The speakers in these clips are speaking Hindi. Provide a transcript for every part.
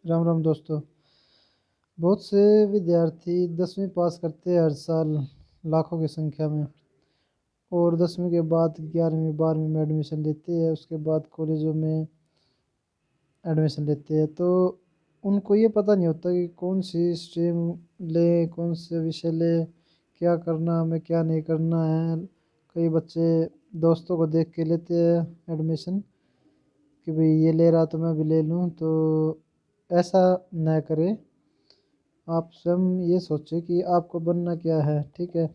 राम राम दोस्तों। बहुत से विद्यार्थी 10वीं पास करते हैं हर साल, लाखों की संख्या में। और 10वीं के बाद 11वीं 12वीं में एडमिशन लेते हैं, उसके बाद कॉलेजों में एडमिशन लेते हैं। तो उनको ये पता नहीं होता कि कौन सी स्ट्रीम लें, कौन से विषय लें, क्या करना हमें क्या नहीं करना है। कई बच्चे दोस्तों को देख के लेते हैं एडमिशन कि भाई ये ले रहा तो मैं भी ले लूँ। तो ऐसा न करें। आप स्वयं ये सोचें कि आपको बनना क्या है। ठीक है,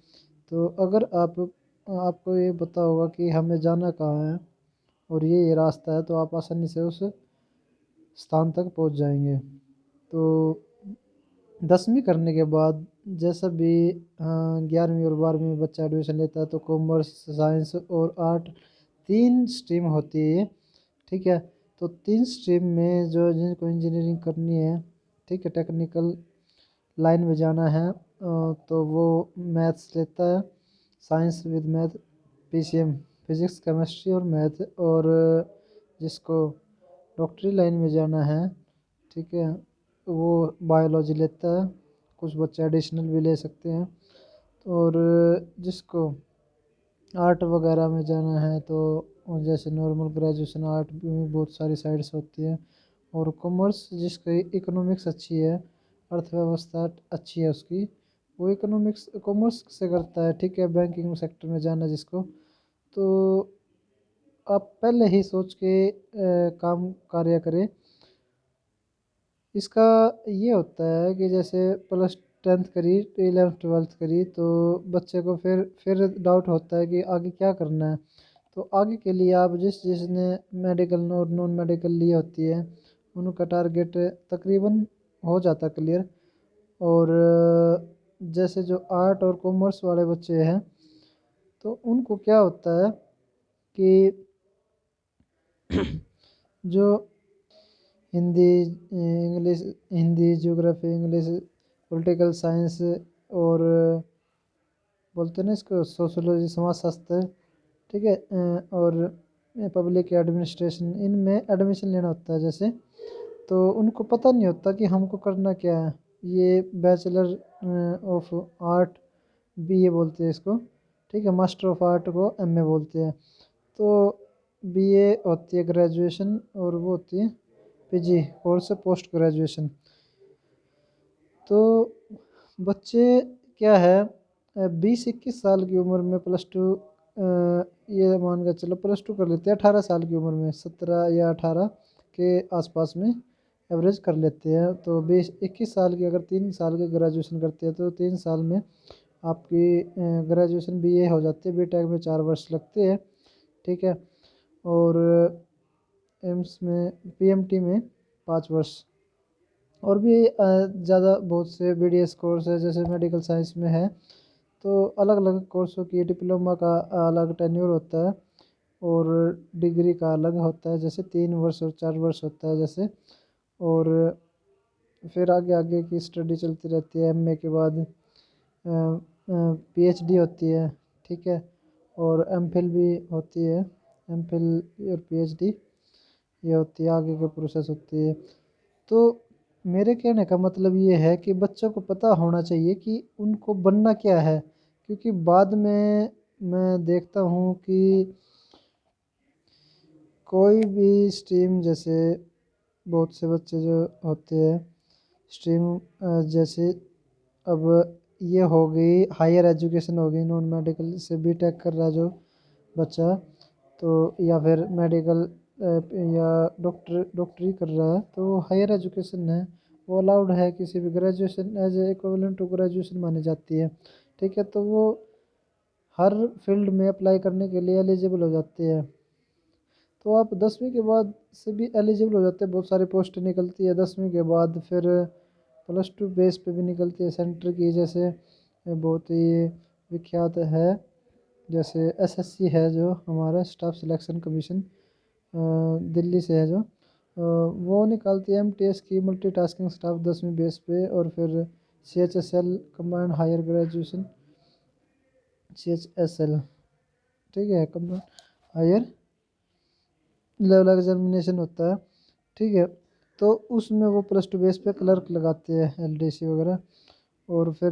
तो अगर आपको ये पता होगा कि हमें जाना कहाँ है और ये रास्ता है, तो आप आसानी से उस स्थान तक पहुंच जाएंगे। तो 10वीं करने के बाद जैसा भी 11वीं और 12वीं में बच्चा एडमिशन लेता है, तो कॉमर्स, साइंस और आर्ट तीन स्ट्रीम होती है। ठीक है, तो तीन स्ट्रीम में जो जिनको इंजीनियरिंग करनी है, ठीक है, टेक्निकल लाइन में जाना है, तो वो मैथ्स लेता है। Science with math, PCM, physics chemistry और मैथ। और जिसको डॉक्टरी लाइन में जाना है, ठीक है, वो बायोलॉजी लेता है। कुछ बच्चे एडिशनल भी ले सकते हैं। और जिसको आर्ट वगैरह में जाना है, तो जैसे नॉर्मल ग्रेजुएशन आर्ट में बहुत सारी साइड्स होती हैं। और कॉमर्स जिसकी इकोनॉमिक्स अच्छी है, अर्थव्यवस्था अच्छी है उसकी, वो इकोनॉमिक्स कॉमर्स से करता है। ठीक है, बैंकिंग सेक्टर में जाना जिसको, तो आप पहले ही सोच के काम कार्य करें। इसका ये होता है कि जैसे प्लस 10th करी, 11th 12th करी, तो बच्चे को फिर डाउट होता है कि आगे क्या करना है। तो आगे के लिए आप जिसने मेडिकल और नॉन मेडिकल ली होती है, उनका टारगेट तकरीबन हो जाता क्लियर। और जैसे जो आर्ट और कॉमर्स वाले बच्चे हैं, तो उनको क्या होता है कि जो Hindi, English, Hindi, geography, English, political science और बोलते हैं ना इसको सोशोलॉजी, समाज शास्त्र, ठीक है, और पब्लिक एडमिनिस्ट्रेशन, इनमें एडमिशन लेना होता है जैसे। तो उनको पता नहीं होता कि हमको करना क्या है। ये बैचलर ऑफ आर्ट, बीए बोलते हैं इसको, ठीक है, मास्टर ऑफ आर्ट को एमए बोलते हैं। तो बीए होती है ग्रेजुएशन, और वो होती है पीजी कोर्स, पोस्ट ग्रेजुएशन। तो बच्चे क्या है, 20-21 साल की उम्र में प्लस टू, ये मान के चलो प्लस टू कर लेते हैं 18 साल की उम्र में, 17 या 18 के आसपास में एवरेज कर लेते हैं। तो 20-21 साल की अगर 3 साल की ग्रेजुएशन करते हैं, तो 3 साल में आपकी ग्रेजुएशन बीए हो जाती है। बीटेक में 4 वर्ष लगते हैं। ठीक है, और एम्स में, पीएमटी में 5 वर्ष। और भी ज़्यादा बहुत से बीडीएस कोर्स है, जैसे मेडिकल साइंस में है, तो अलग अलग कोर्सों की डिप्लोमा का अलग टेन्योर होता है, और डिग्री का अलग होता है, जैसे 3 वर्ष और 4 वर्ष होता है जैसे। और फिर आगे आगे की स्टडी चलती रहती है। एमए के बाद पीएचडी होती है। ठीक है, और एमफिल भी होती है। एमफिल और पीएचडी ये होती है, आगे की प्रोसेस होती है। तो मेरे कहने का मतलब ये है कि बच्चों को पता होना चाहिए कि उनको बनना क्या है। क्योंकि बाद में मैं देखता हूँ कि कोई भी स्ट्रीम, जैसे बहुत से बच्चे जो होते हैं स्ट्रीम, जैसे अब ये हो गई हायर एजुकेशन हो गई, नॉन मेडिकल से बीटेक कर रहा जो बच्चा, तो या फिर मेडिकल या डॉक्टरी कर रहा है, तो हायर एजुकेशन है, वो अलाउड है। किसी भी graduation as a equivalent to graduation मानी जाती है। ठीक है, तो वो हर फील्ड में अप्लाई करने के लिए एलिजिबल हो जाते हैं। तो आप 10वीं के बाद से भी एलिजिबल हो जाते हैं। बहुत सारी पोस्ट निकलती है 10वीं के बाद, फिर प्लस टू बेस पे भी निकलती है सेंटर की। जैसे बहुत ही विख्यात है, जैसे एसएससी है जो हमारा स्टाफ सिलेक्शन कमीशन, दिल्ली से है जो, वो निकालती है एमटीएस की मल्टीटास्किंग स्टाफ 10वीं बेस पे। और फिर CHSL combined higher graduation, CHSL, ठीक है, कंबाइंड हायर लेवल एग्जामिनेशन होता है। ठीक है, तो उसमें वो प्लस टू बेस पे क्लर्क लगाते हैं, एलडीसी वगैरह। और फिर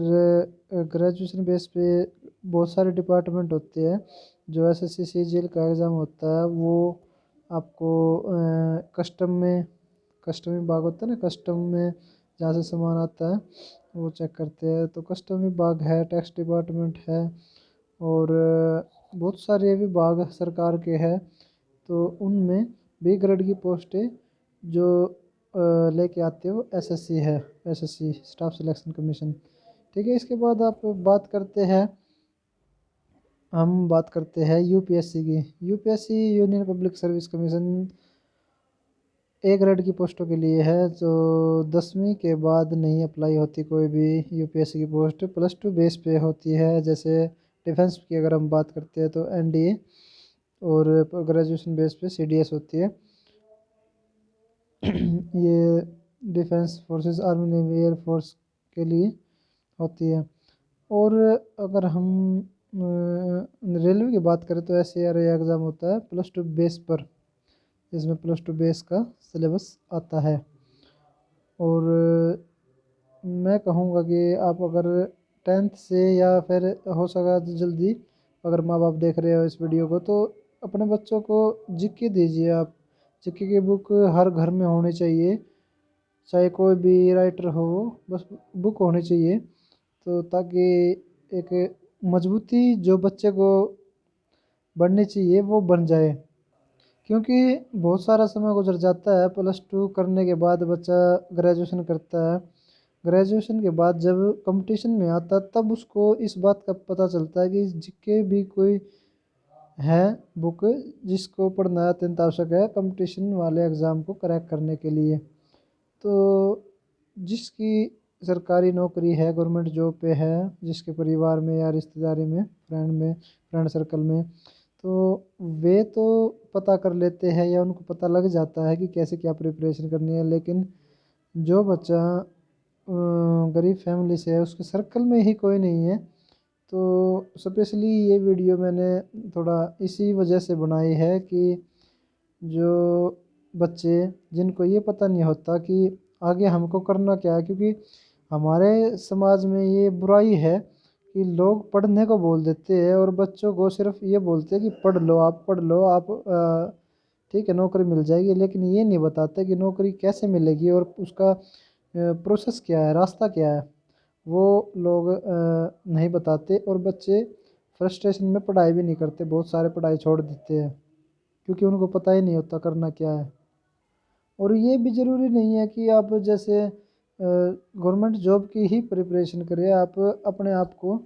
ग्रेजुएशन बेस पे बहुत सारे डिपार्टमेंट होते हैं। जो एसएससी सीजीएल का एग्ज़ाम होता है वो आपको कस्टम विभाग होता है ना, कस्टम में जहाँ से सामान आता है वो चेक करते हैं। तो कस्टम विभाग है, टैक्स डिपार्टमेंट है, और बहुत सारे विभाग सरकार के हैं। तो उनमें बी ग्रेड की पोस्टें जो लेके आते हो एसएससी है, एसएससी स्टाफ सिलेक्शन कमीशन। ठीक है, इसके बाद आप बात करते हैं, हम बात करते हैं यूपीएससी की। UPSC union public service commission A grade की पोस्टों के लिए है। जो 10वीं के बाद नहीं अप्लाई होती कोई भी यूपीएससी की पोस्ट, प्लस टू बेस पे होती है। जैसे डिफेंस की अगर हम बात करते हैं तो एनडीए, और ग्रेजुएशन बेस पे सीडीएस होती है। ये defence forces, army, navy, air force के लिए होती है। और अगर हम रेलवे की बात करें तो एसएआर एग्ज़ाम होता है प्लस टू बेस पर, इसमें प्लस टू बेस का सिलेबस आता है। और मैं कहूँगा कि आप अगर 10th से या फिर हो सका तो जल्दी, अगर माँ बाप देख रहे हो इस वीडियो को, तो अपने बच्चों को जीके दीजिए आप। जीके की बुक हर घर में होनी चाहिए, चाहे कोई भी राइटर हो, बस बुक होनी चाहिए। तो ताकि एक मजबूती जो बच्चे को बननी चाहिए वो बन जाए। क्योंकि बहुत सारा समय गुजर जाता है, प्लस टू करने के बाद बच्चा ग्रेजुएशन करता है। ग्रेजुएशन के बाद जब कंपटीशन में आता तब उसको इस बात का पता चलता है कि जीके भी कोई है बुक जिसको पढ़ना अत्यंत आवश्यक है कंपटीशन वाले एग्ज़ाम को क्रैक करने के लिए। तो जिसकी सरकारी नौकरी है, गवर्नमेंट जॉब पे है, जिसके परिवार में या रिश्तेदारी में फ्रेंड सर्कल में, तो वे तो पता कर लेते हैं या उनको पता लग जाता है कि कैसे क्या प्रिपरेशन करनी है। लेकिन जो बच्चा गरीब फैमिली से है, उसके सर्कल में ही कोई नहीं है, तो स्पेशली ये वीडियो मैंने थोड़ा इसी वजह से बनाई है कि जो बच्चे जिनको ये पता नहीं होता कि आगे हमको करना क्या है। क्योंकि हमारे समाज में ये बुराई है कि लोग पढ़ने को बोल देते हैं और बच्चों को सिर्फ ये बोलते हैं कि पढ़ लो, आप पढ़ लो, आप ठीक है नौकरी मिल जाएगी। लेकिन ये नहीं बताते कि नौकरी कैसे मिलेगी और उसका प्रोसेस क्या है, रास्ता क्या है, वो लोग नहीं बताते। और बच्चे फ्रस्ट्रेशन में पढ़ाई भी नहीं करते, बहुत सारे पढ़ाई छोड़ देते हैं क्योंकि उनको पता ही नहीं होता करना क्या है। और ये भी ज़रूरी नहीं है कि आप जैसे गवर्नमेंट जॉब की ही प्रिपरेशन करें, आप अपने आप को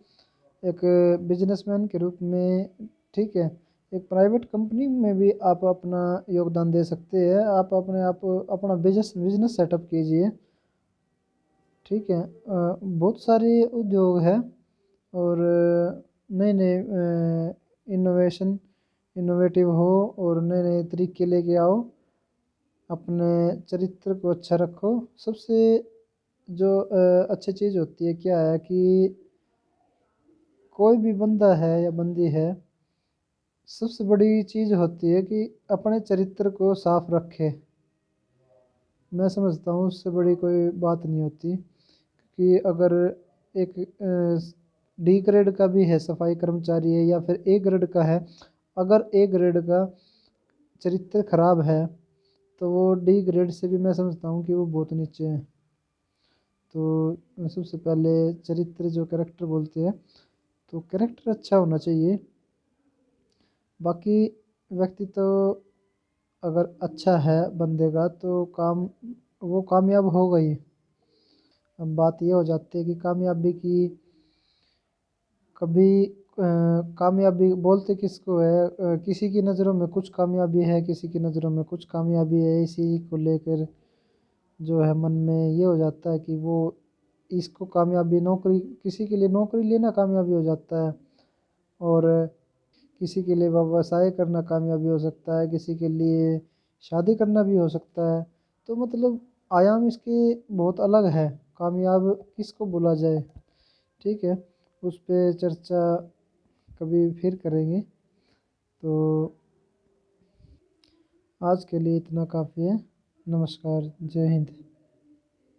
एक बिजनेसमैन के रूप में, ठीक है, एक प्राइवेट कंपनी में भी आप अपना योगदान दे सकते हैं। आप अपने आप अपना बिजनेस सेटअप कीजिए, ठीक है। बहुत सारे उद्योग है, और नए नए इनोवेटिव हो और नए नए तरीके लेके आओ, अपने चरित्र को अच्छा रखो। सबसे जो अच्छी चीज़ होती है क्या है कि कोई भी बंदा है या बंदी है, सबसे बड़ी चीज़ होती है कि अपने चरित्र को साफ रखे। मैं समझता हूँ उससे बड़ी कोई बात नहीं होती। कि अगर एक डी ग्रेड का भी है, सफाई कर्मचारी है, या फिर ए ग्रेड का है, अगर ए ग्रेड का चरित्र खराब है तो वो डी ग्रेड से भी मैं समझता हूँ कि वो बहुत नीचे है। तो सबसे पहले चरित्र जो कैरेक्टर बोलते हैं, तो कैरेक्टर अच्छा होना चाहिए। बाकी व्यक्ति तो अगर अच्छा है बंदे का तो वो कामयाब होगा ही। अब बात ये हो जाती है कि कामयाबी की कभी कामयाबी बोलते किसको है, किसी की नज़रों में कुछ कामयाबी है, किसी की नज़रों में कुछ कामयाबी है। इसी को लेकर जो है मन में ये हो जाता है कि वो इसको कामयाबी, नौकरी, किसी के लिए नौकरी लेना कामयाबी हो जाता है, और किसी के लिए व्यवसाय करना कामयाबी हो सकता है, किसी के लिए शादी करना भी हो सकता है। तो मतलब आयाम इसके बहुत अलग है, कामयाब किसको बोला जाए, ठीक है। उस पे चर्चा कभी फिर करेंगे। तो आज के लिए इतना काफ़ी है। नमस्कार, जय हिंद।